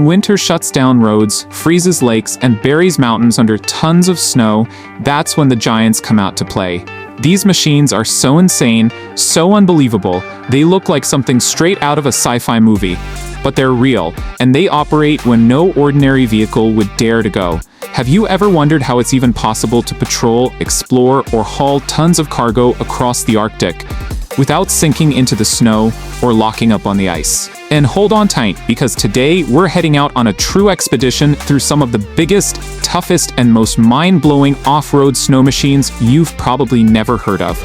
When winter shuts down roads, freezes lakes, and buries mountains under tons of snow, that's when the giants come out to play. These machines are so insane, so unbelievable, they look like something straight out of a sci-fi movie. But they're real, and they operate when no ordinary vehicle would dare to go. Have you ever wondered how it's even possible to patrol, explore, or haul tons of cargo across the Arctic without sinking into the snow or locking up on the ice? And hold on tight, because today we're heading out on a true expedition through some of the biggest, toughest, and most mind-blowing off-road snow machines you've probably never heard of.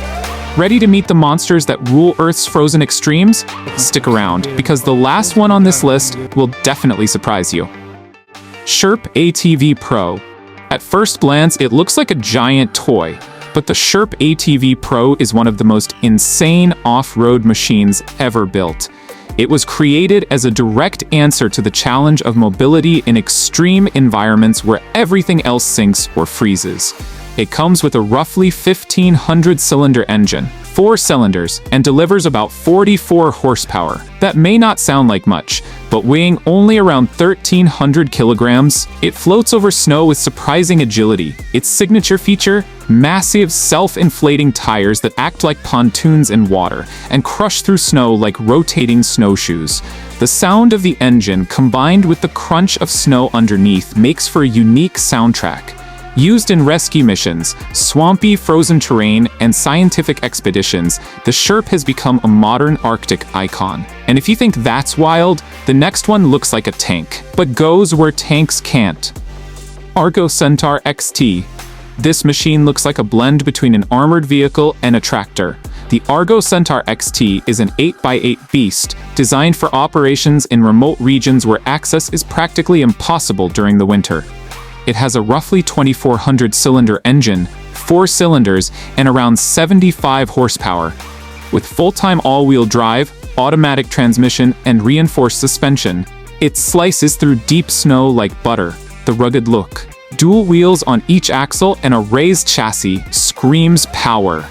Ready to meet the monsters that rule Earth's frozen extremes? Stick around, because the last one on this list will definitely surprise you. Sherp ATV Pro. At first glance, it looks like a giant toy, but the Sherp ATV Pro is one of the most insane off-road machines ever built. It was created as a direct answer to the challenge of mobility in extreme environments where everything else sinks or freezes. It comes with a roughly 1,500-cylinder engine, 4 cylinders, and delivers about 44 horsepower. That may not sound like much, but weighing only around 1,300 kilograms, it floats over snow with surprising agility. Its signature feature? Massive self-inflating tires that act like pontoons in water and crush through snow like rotating snowshoes. The sound of the engine, combined with the crunch of snow underneath, makes for a unique soundtrack. Used in rescue missions, swampy frozen terrain, and scientific expeditions, the Sherp has become a modern Arctic icon. And if you think that's wild, the next one looks like a tank, but goes where tanks can't. Argo Centaur XT. This machine looks like a blend between an armored vehicle and a tractor. The Argo Centaur XT is an 8x8 beast, designed for operations in remote regions where access is practically impossible during the winter. It has a roughly 2,400-cylinder engine, 4 cylinders, and around 75 horsepower. With full-time all-wheel drive, automatic transmission, and reinforced suspension, it slices through deep snow like butter. The rugged look, dual wheels on each axle, and a raised chassis screams power.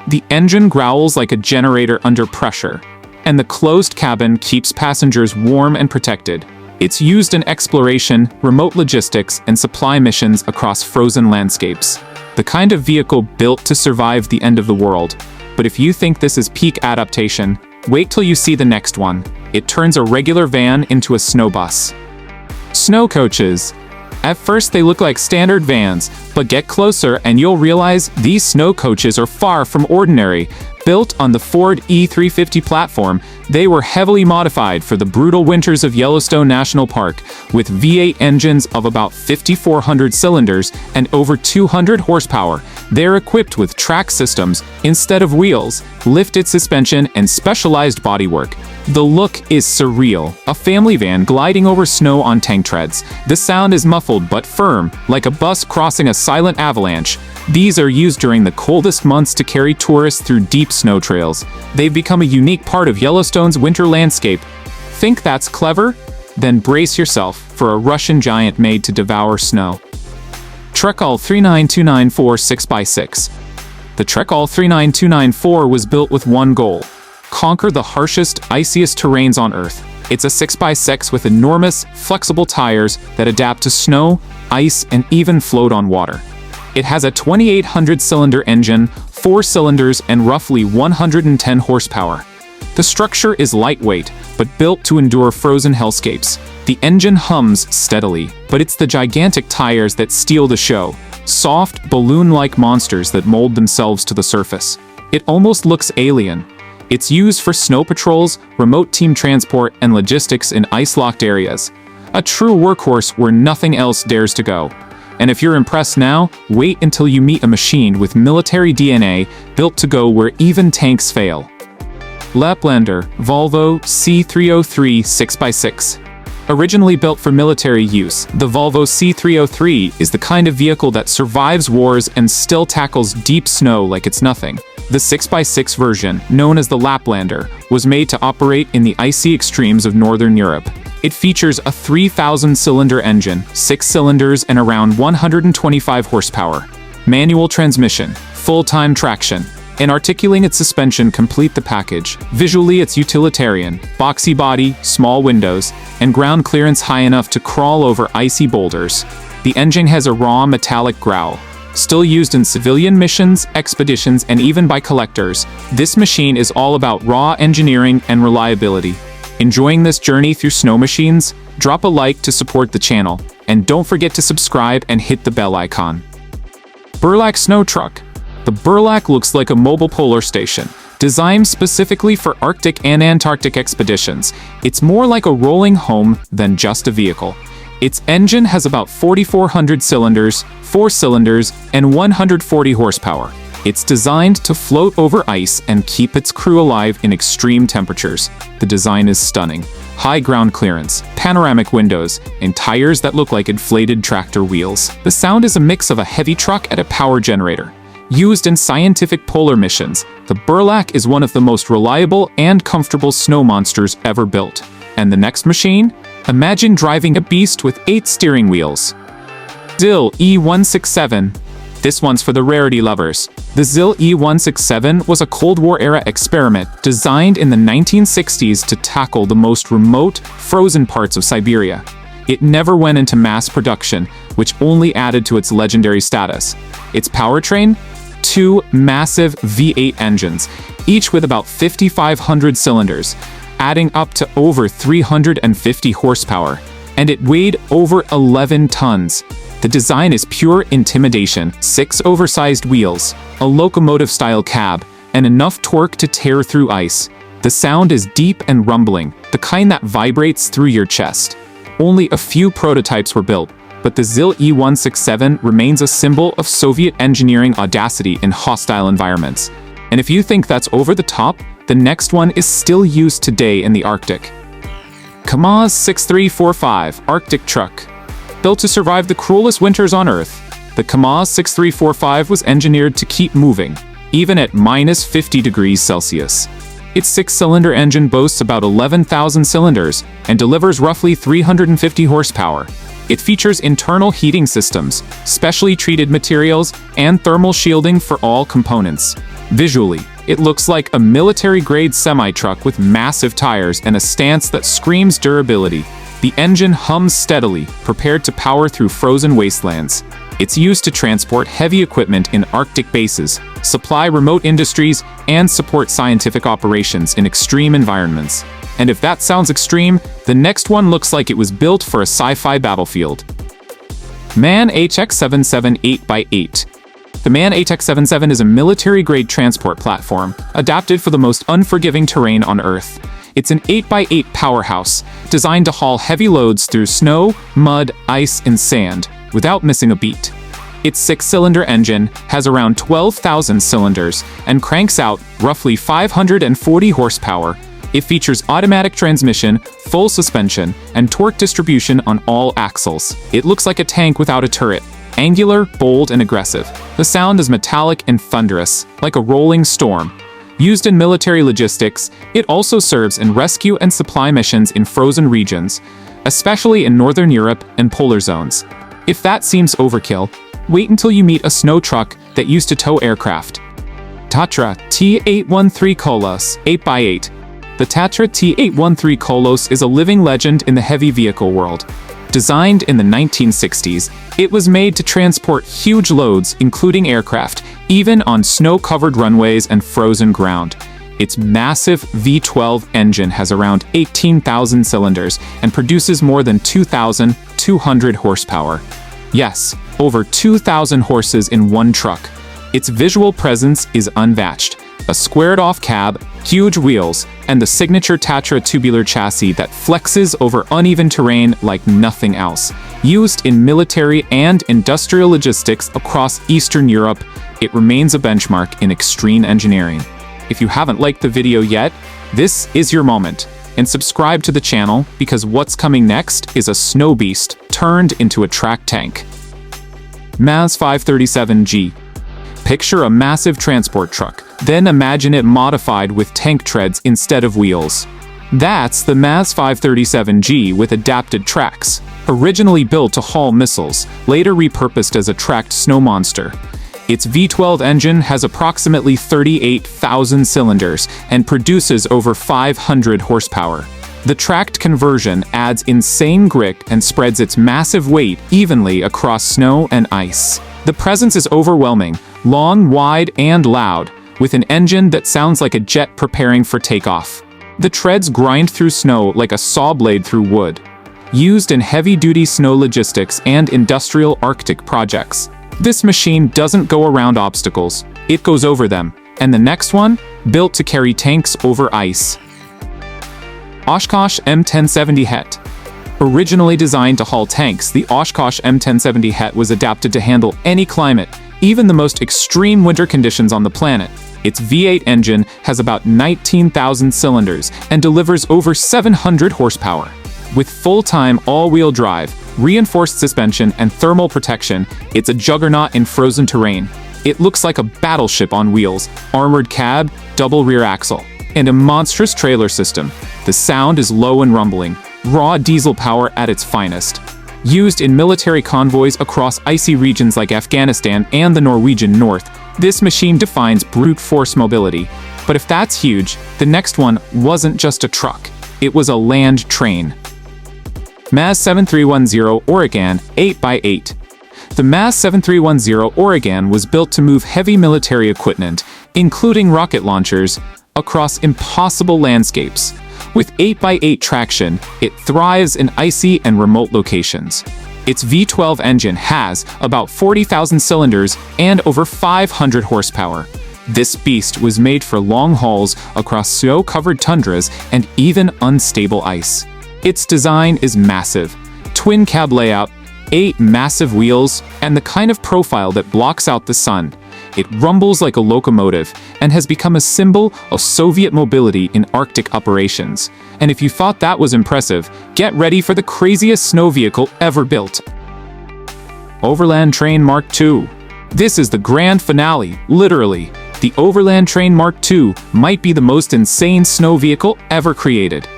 The engine growls like a generator under pressure, and the closed cabin keeps passengers warm and protected. It's used in exploration, remote logistics, and supply missions across frozen landscapes. The kind of vehicle built to survive the end of the world. But if you think this is peak adaptation, wait till you see the next one. It turns a regular van into a snow bus. Snow coaches. At first they look like standard vans, but get closer and you'll realize these snow coaches are far from ordinary. Built on the Ford E350 platform, they were heavily modified for the brutal winters of Yellowstone National Park, with V8 engines of about 5,400 cylinders and over 200 horsepower. They're equipped with track systems instead of wheels, lifted suspension, and specialized bodywork. The look is surreal, a family van gliding over snow on tank treads. The sound is muffled but firm, like a bus crossing a silent avalanche. These are used during the coldest months to carry tourists through deep snow trails. They've become a unique part of Yellowstone's winter landscape. Think that's clever? Then brace yourself for a Russian giant made to devour snow. Trekall 39294 6x6. The Trekall 39294 was built with one goal: conquer the harshest, iciest terrains on Earth. It's a 6x6 with enormous, flexible tires that adapt to snow, ice, and even float on water. It has a 2,800-cylinder engine, 4 cylinders, and roughly 110 horsepower. The structure is lightweight, but built to endure frozen hellscapes. The engine hums steadily, but it's the gigantic tires that steal the show. Soft, balloon-like monsters that mold themselves to the surface. It almost looks alien. It's used for snow patrols, remote team transport, and logistics in ice-locked areas. A true workhorse where nothing else dares to go. And if you're impressed now, wait until you meet a machine with military DNA built to go where even tanks fail. Laplander Volvo C303 6x6. Originally built for military use, the Volvo C303 is the kind of vehicle that survives wars and still tackles deep snow like it's nothing. The 6x6 version, known as the Laplander, was made to operate in the icy extremes of Northern Europe. It features a 3,000-cylinder engine, 6 cylinders, and around 125 horsepower. Manual transmission, full-time traction, and articulated suspension complete the package. Visually, it's utilitarian. Boxy body, small windows, and ground clearance high enough to crawl over icy boulders. The engine has a raw metallic growl. Still used in civilian missions, expeditions, and even by collectors, this machine is all about raw engineering and reliability. Enjoying this journey through snow machines? Drop a like to support the channel, and don't forget to subscribe and hit the bell icon. Burlac Snow Truck. The Burlac looks like a mobile polar station, designed specifically for Arctic and Antarctic expeditions. It's more like a rolling home than just a vehicle. Its engine has about 4,400 cylinders, 4 cylinders, and 140 horsepower. It's designed to float over ice and keep its crew alive in extreme temperatures. The design is stunning. High ground clearance, panoramic windows, and tires that look like inflated tractor wheels. The sound is a mix of a heavy truck and a power generator. Used in scientific polar missions, the Burlac is one of the most reliable and comfortable snow monsters ever built. And the next machine? Imagine driving a beast with 8 steering wheels. ZIL E167. This one's for the rarity lovers. The ZIL E167 was a Cold War-era experiment designed in the 1960s to tackle the most remote, frozen parts of Siberia. It never went into mass production, which only added to its legendary status. Its powertrain? 2 massive V8 engines, each with about 5,500 cylinders, adding up to over 350 horsepower, and it weighed over 11 tons. The design is pure intimidation: 6 oversized wheels, a locomotive-style cab, and enough torque to tear through ice. The sound is deep and rumbling, the kind that vibrates through your chest. Only a few prototypes were built, but the ZIL E167 remains a symbol of Soviet engineering audacity in hostile environments. And if you think that's over the top, the next one is still used today in the Arctic. Coloss 6345 Arctic Truck. Built to survive the cruelest winters on Earth, the Coloss 6345 was engineered to keep moving, even at minus 50 degrees Celsius. Its 6-cylinder engine boasts about 11,000 cylinders and delivers roughly 350 horsepower. It features internal heating systems, specially treated materials, and thermal shielding for all components. Visually, it looks like a military-grade semi-truck with massive tires and a stance that screams durability. The engine hums steadily, prepared to power through frozen wastelands. It's used to transport heavy equipment in Arctic bases, supply remote industries, and support scientific operations in extreme environments. And if that sounds extreme, the next one looks like it was built for a sci-fi battlefield. MAN HX77 8x8. The MAN HX77 is a military-grade transport platform, adapted for the most unforgiving terrain on Earth. It's an 8x8 powerhouse, designed to haul heavy loads through snow, mud, ice, and sand, without missing a beat. Its 6-cylinder engine has around 12,000 cylinders and cranks out roughly 540 horsepower. It features automatic transmission, full suspension, and torque distribution on all axles. It looks like a tank without a turret. Angular, bold, and aggressive. The sound is metallic and thunderous, like a rolling storm. Used in military logistics, it also serves in rescue and supply missions in frozen regions, especially in Northern Europe and polar zones. If that seems overkill, wait until you meet a snow truck that used to tow aircraft. Tatra T813 Coloss 8x8. The Tatra T813 Coloss is a living legend in the heavy vehicle world. Designed in the 1960s, it was made to transport huge loads, including aircraft, even on snow-covered runways and frozen ground. Its massive V12 engine has around 18,000 cylinders and produces more than 2,200 horsepower. Yes, over 2,000 horses in one truck. Its visual presence is unmatched. A squared-off cab, huge wheels, and the signature Tatra tubular chassis that flexes over uneven terrain like nothing else. Used in military and industrial logistics across Eastern Europe, it remains a benchmark in extreme engineering. If you haven't liked the video yet, this is your moment. And subscribe to the channel, because what's coming next is a snow beast turned into a track tank. MAZ 537G. Picture a massive transport truck, then imagine it modified with tank treads instead of wheels. That's the MAZ 537G with adapted tracks. Originally built to haul missiles, later repurposed as a tracked snow monster. Its V12 engine has approximately 38,000 cylinders and produces over 500 horsepower. The tracked conversion adds insane grip and spreads its massive weight evenly across snow and ice. The presence is overwhelming, long, wide, and loud, with an engine that sounds like a jet preparing for takeoff. The treads grind through snow like a saw blade through wood. Used in heavy-duty snow logistics and industrial Arctic projects. This machine doesn't go around obstacles, it goes over them. And the next one, built to carry tanks over ice. Oshkosh M1070 HET. Originally designed to haul tanks, the Oshkosh M1070 HET was adapted to handle any climate, even the most extreme winter conditions on the planet. Its V8 engine has about 19,000 cylinders and delivers over 700 horsepower. With full-time all-wheel drive, reinforced suspension, and thermal protection, it's a juggernaut in frozen terrain. It looks like a battleship on wheels, armored cab, double rear axle, and a monstrous trailer system. The sound is low and rumbling, raw diesel power at its finest. Used in military convoys across icy regions like Afghanistan and the Norwegian North, this machine defines brute force mobility. But if that's huge, the next one wasn't just a truck. It was a land train. MAZ 7310 Oregon 8x8. The MAZ 7310 Oregon was built to move heavy military equipment, including rocket launchers, across impossible landscapes. With 8x8 traction, it thrives in icy and remote locations. Its V12 engine has about 40,000 cylinders and over 500 horsepower. This beast was made for long hauls across snow-covered tundras and even unstable ice. Its design is massive. Twin cab layout, 8 massive wheels, and the kind of profile that blocks out the sun. It rumbles like a locomotive and has become a symbol of Soviet mobility in Arctic operations. And if you thought that was impressive, get ready for the craziest snow vehicle ever built. Overland Train Mark II. This is the grand finale, literally. The Overland Train Mark II might be the most insane snow vehicle ever created.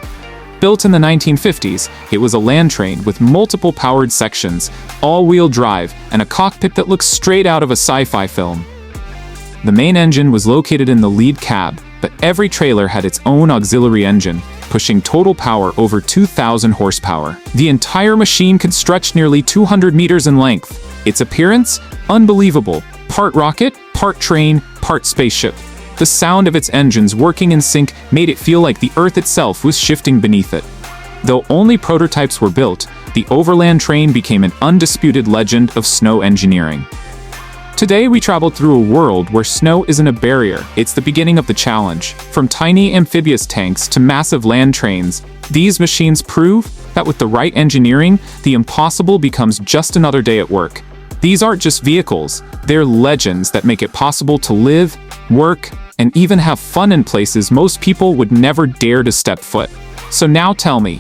Built in the 1950s, it was a land train with multiple powered sections, all-wheel drive, and a cockpit that looks straight out of a sci-fi film. The main engine was located in the lead cab, but every trailer had its own auxiliary engine, pushing total power over 2,000 horsepower. The entire machine could stretch nearly 200 meters in length. Its appearance? Unbelievable. Part rocket, part train, part spaceship. The sound of its engines working in sync made it feel like the Earth itself was shifting beneath it. Though only prototypes were built, the Overland train became an undisputed legend of snow engineering. Today we traveled through a world where snow isn't a barrier, it's the beginning of the challenge. From tiny amphibious tanks to massive land trains, these machines prove that with the right engineering, the impossible becomes just another day at work. These aren't just vehicles, they're legends that make it possible to live, work, and even have fun in places most people would never dare to step foot. So now tell me,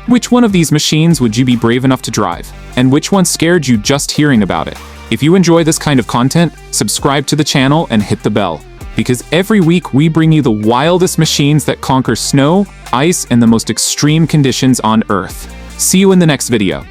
which one of these machines would you be brave enough to drive? And which one scared you just hearing about it? If you enjoy this kind of content, subscribe to the channel and hit the bell. Because every week we bring you the wildest machines that conquer snow, ice, and the most extreme conditions on Earth. See you in the next video.